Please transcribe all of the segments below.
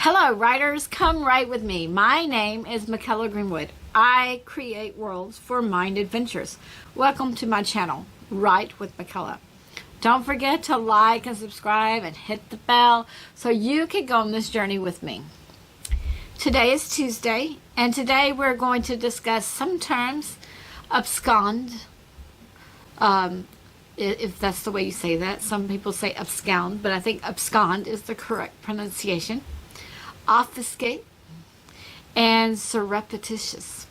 Hello, writers. Come write with me. My name is Michaela Greenwood. I create worlds for mind adventures. Welcome to my channel, Write with Michaela. Don't forget to like and subscribe and hit the bell so you can go on this journey with me. Today is Tuesday, and today we're going to discuss some terms, abscond, if that's the way you say that. Some people say abscond, but I think abscond is the correct pronunciation. Obfuscate and surreptitious.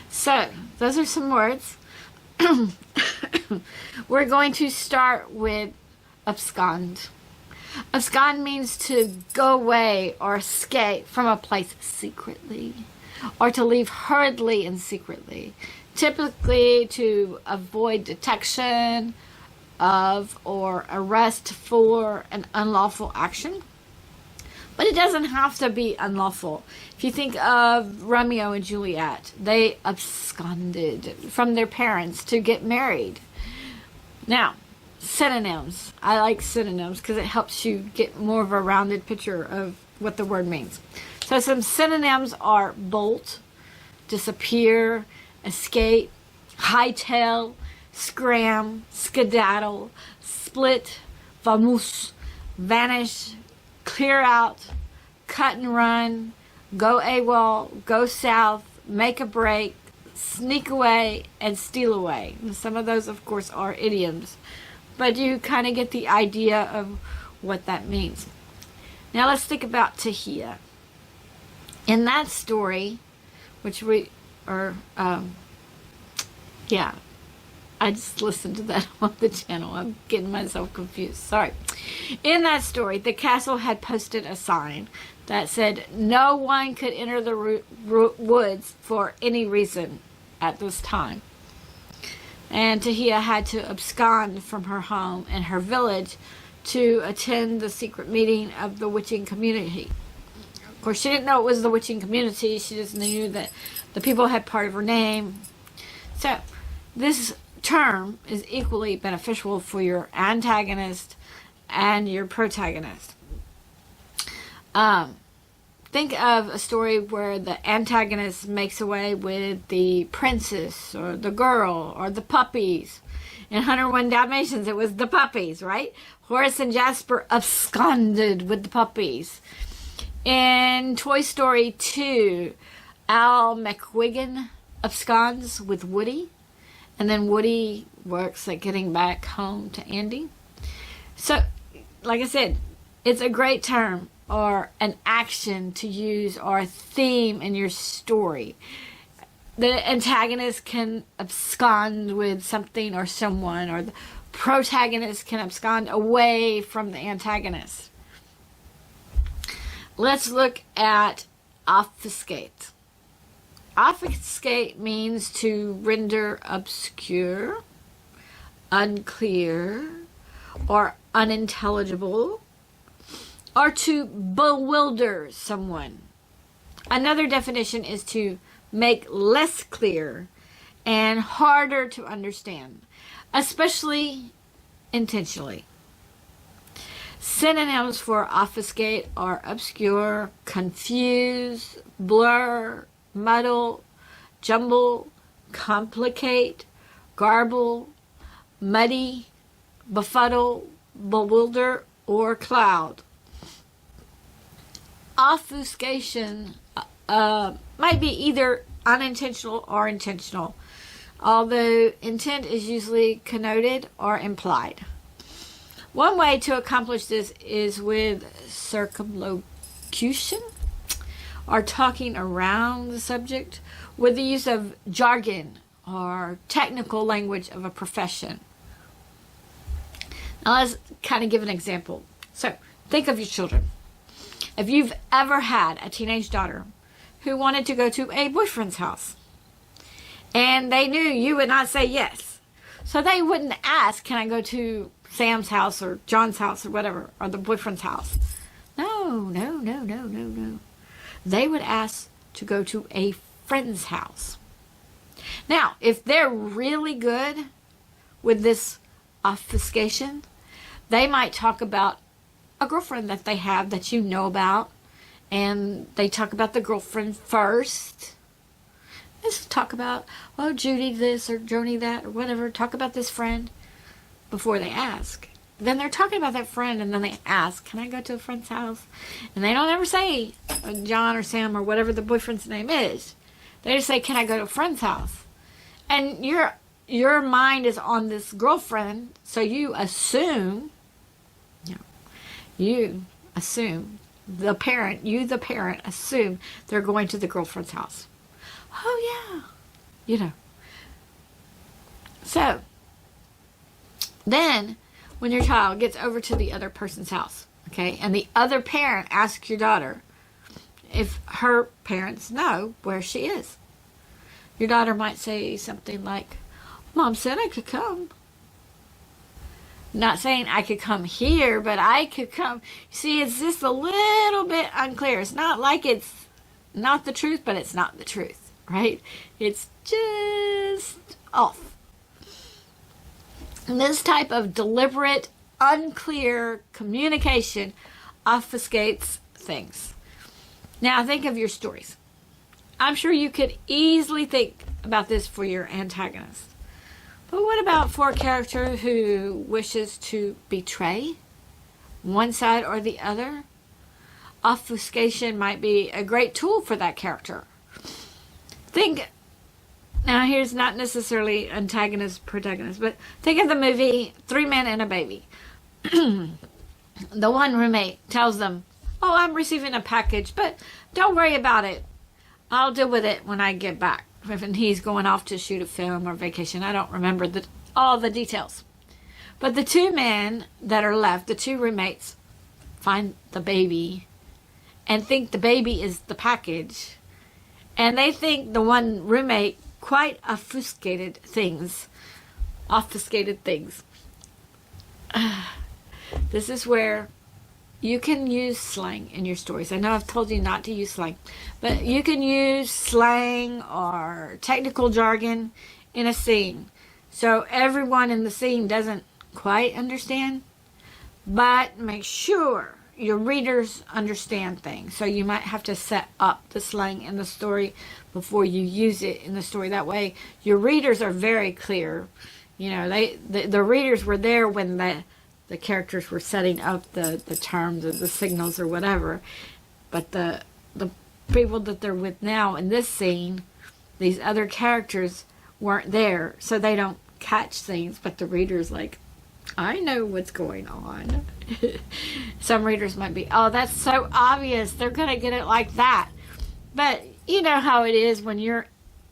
So, those are some words. We're going to start with abscond. Abscond means to go away or escape from a place secretly, or to leave hurriedly and secretly, typically to avoid detection of or arrest for an unlawful action. But it doesn't have to be unlawful. If you think of Romeo and Juliet, they absconded from their parents to get married. Now, synonyms. I like synonyms because it helps you get more of a rounded picture of what the word means. So some synonyms are bolt, disappear, escape, hightail, scram, skedaddle, split, vamoose, vanish, clear out, cut and run, go AWOL, go south, make a break, sneak away, and steal away. And some of those, of course, are idioms, but you kind of get the idea of what that means. Now let's think about Tahia. In that story, which we are, I just listened to that on the channel. I'm getting myself confused. Sorry. In that story, the castle had posted a sign that said no one could enter the woods for any reason at this time. And Tahia had to abscond from her home and her village to attend the secret meeting of the witching community. Of course, she didn't know it was the witching community. She just knew that the people had part of her name. So, this term is equally beneficial for your antagonist and your protagonist. Think of a story where the antagonist makes away with the princess or the girl or the puppies. In 101 Dalmatians, it was the puppies, right? Horace and Jasper absconded with the puppies. In Toy Story 2, Al McWiggin absconds with Woody. And then Woody works at getting back home to Andy. So, like I said, it's a great term or an action to use or a theme in your story. The antagonist can abscond with something or someone, or the protagonist can abscond away from the antagonist. Let's look at obfuscate. Obfuscate means to render obscure, unclear, or unintelligible, or to bewilder someone. Another definition is to make less clear and harder to understand, especially intentionally. Synonyms for obfuscate are obscure, confuse, blur, muddle, jumble, complicate, garble, muddy, befuddle, bewilder, or cloud. Obfuscation might be either unintentional or intentional, although intent is usually connoted or implied. One way to accomplish this is with circumlocution, or talking around the subject with the use of jargon or technical language of a profession. Now let's kind of give an example. So think of your children. If you've ever had a teenage daughter who wanted to go to a boyfriend's house, and they knew you would not say yes, so they wouldn't ask, can I go to Sam's house or John's house or whatever, or the boyfriend's house? No. They would ask to go to a friend's house. Now, if they're really good with this obfuscation, they might talk about a girlfriend that they have that you know about, And they talk about the girlfriend first. Let's talk about, oh, Judy this or Joni that or whatever. Talk about this friend before they ask. Then they're talking about that friend, and then they ask, can I go to a friend's house? And they don't ever say John or Sam or whatever the boyfriend's name is. They just say, can I go to a friend's house? And your mind is on this girlfriend, so you assume, the parent assume they're going to the girlfriend's house. Oh, yeah. So, then, when your child gets over to the other person's house, okay, and the other parent asks your daughter if her parents know where she is. Your daughter might say something like, Mom said I could come. Not saying I could come here, but I could come. See, it's just a little bit unclear. It's not like it's not the truth, but it's not the truth, right? It's just off. And this type of deliberate, unclear communication obfuscates things. Now, think of your stories. I'm sure you could easily think about this for your antagonist. But what about for a character who wishes to betray one side or the other? Obfuscation might be a great tool for that character. Now here's not necessarily antagonist, protagonist, but think of the movie Three Men and a Baby. The one roommate tells them, oh, I'm receiving a package, but don't worry about it. I'll deal with it when I get back. And he's going off to shoot a film or vacation. I don't remember all the details. But the two men that are left, the two roommates, find the baby and think the baby is the package. And they think the one roommate quite obfuscated things. This is where you can use slang in your stories. I know I've told you not to use slang, but you can use slang or technical jargon in a scene. So everyone in the scene doesn't quite understand, but make sure your readers understand things. So you might have to set up the slang in the story before you use it in the story. That way your readers are very clear. The readers were there when the characters were setting up the terms or the signals or whatever. But the people that they're with now in this scene, these other characters weren't there, so they don't catch things. But the reader's like, I know what's going on. Some readers might be, oh, that's so obvious. They're going to get it like that. But you know how it is when you're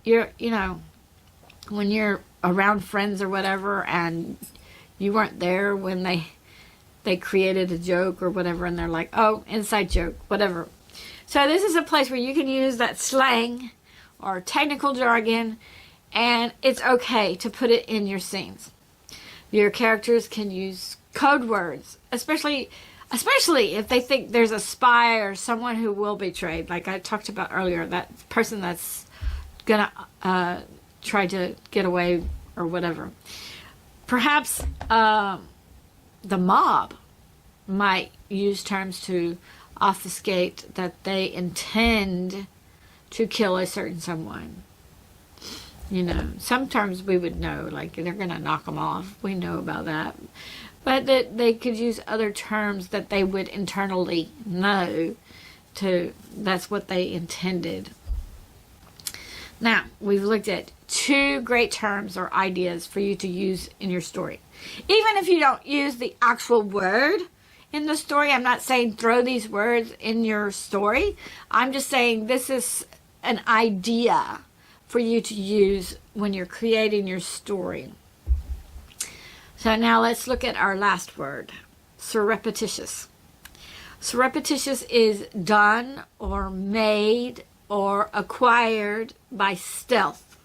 when you're around friends or whatever, and you weren't there when they created a joke or whatever, and they're like, oh, inside joke, whatever. So this is a place where you can use that slang or technical jargon, and it's okay to put it in your scenes. Your characters can use code words, especially if they think there's a spy or someone who will betray. Like I talked about earlier, that person that's gonna try to get away or whatever. Perhaps the mob might use terms to obfuscate that they intend to kill a certain someone. Some terms we would know, like they're going to knock them off. We know about that. But that they could use other terms that they would internally know that's what they intended. Now, we've looked at 2 great terms or ideas for you to use in your story. Even if you don't use the actual word in the story, I'm not saying throw these words in your story. I'm just saying this is an idea for you to use when you're creating your story. So now let's look at our last word, surreptitious. Surreptitious is done or made or acquired by stealth,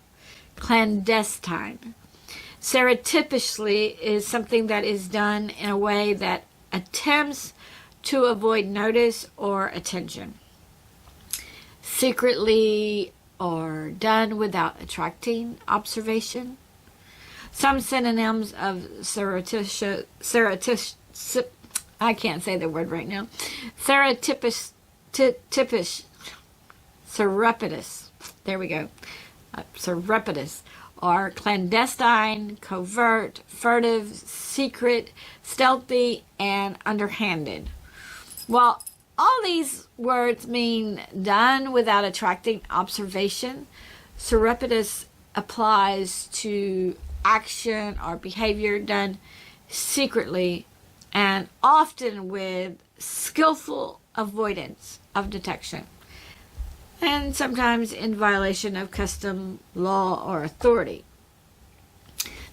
clandestine. Surreptitiously is something that is done in a way that attempts to avoid notice or attention. Secretly or done without attracting observation. Some synonyms of surreptitious, I can't say the word right now. Surreptitious surreptitious. There we go. Surreptitious are clandestine, covert, furtive, secret, stealthy, and underhanded. While all these words mean done without attracting observation, surreptitious applies to action or behavior done secretly and often with skillful avoidance of detection, and sometimes in violation of custom, law, or authority.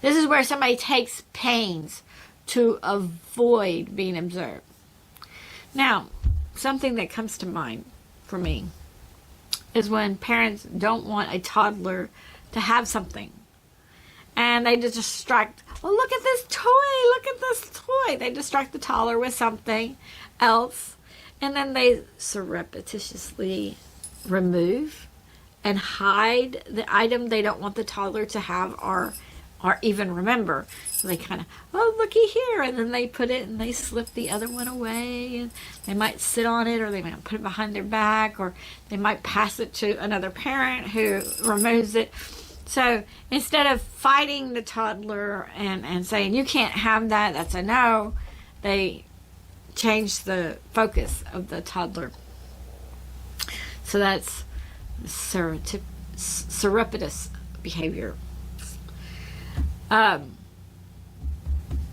This is where somebody takes pains to avoid being observed. Now, something that comes to mind for me is when parents don't want a toddler to have something, and they just distract, oh, look at this toy, look at this toy. They distract the toddler with something else, and then they surreptitiously remove and hide the item they don't want the toddler to have or even remember. So they kind of, oh, looky here, and then they put it and they slip the other one away, and they might sit on it, or they might put it behind their back, or they might pass it to another parent who removes it. So instead of fighting the toddler and saying, you can't have that, that's a no, they change the focus of the toddler. So that's surreptitious behavior. Now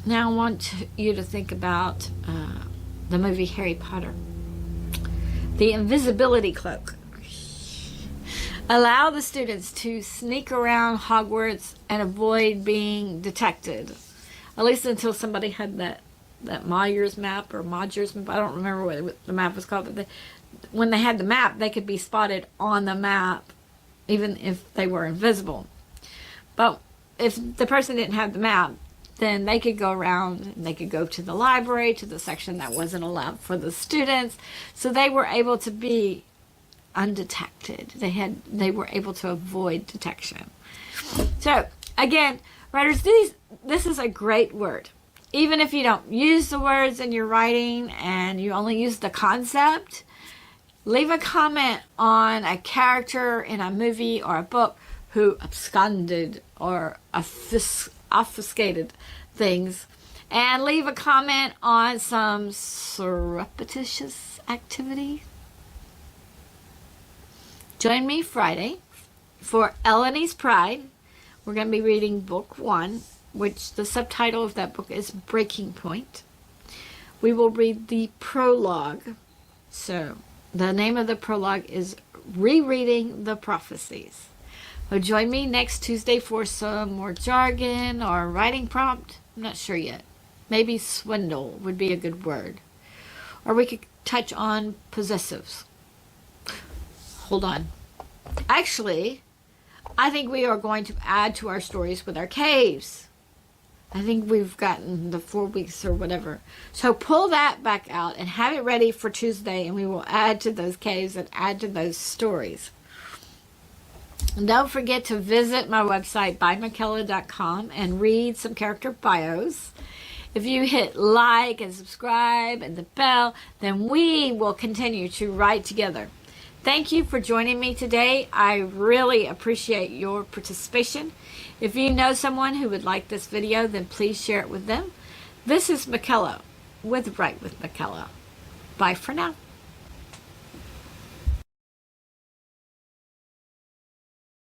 I want you to think about the movie Harry Potter. The invisibility cloak. Allow the students to sneak around Hogwarts and avoid being detected. At least until somebody had that Myers map or Modgers map. I don't remember what the map was called, but when they had the map, they could be spotted on the map, even if they were invisible. But if the person didn't have the map, then they could go around and they could go to the library, to the section that wasn't allowed for the students. So they were able to be undetected. They were able to avoid detection. So again, writers, this is a great word. Even if you don't use the words in your writing and you only use the concept, leave a comment on a character in a movie or a book who absconded or obfuscated things, and leave a comment on some surreptitious activity. Join me Friday for Eleni's Pride. We're going to be reading book 1, which the subtitle of that book is Breaking Point. We will read the prologue. So the name of the prologue is Rereading the Prophecies. So join me next Tuesday for some more jargon or writing prompt. I'm not sure yet. Maybe swindle would be a good word. Or we could touch on possessives. Hold on. Actually, I think we are going to add to our stories with our caves. I think we've gotten the 4 weeks or whatever. So pull that back out and have it ready for Tuesday, and we will add to those caves and add to those stories. And don't forget to visit my website, bymichaela.com, and read some character bios. If you hit like and subscribe and the bell, then we will continue to write together. Thank you for joining me today. I really appreciate your participation. If you know someone who would like this video, then please share it with them. This is Michaela with Write with Michaela. Bye for now.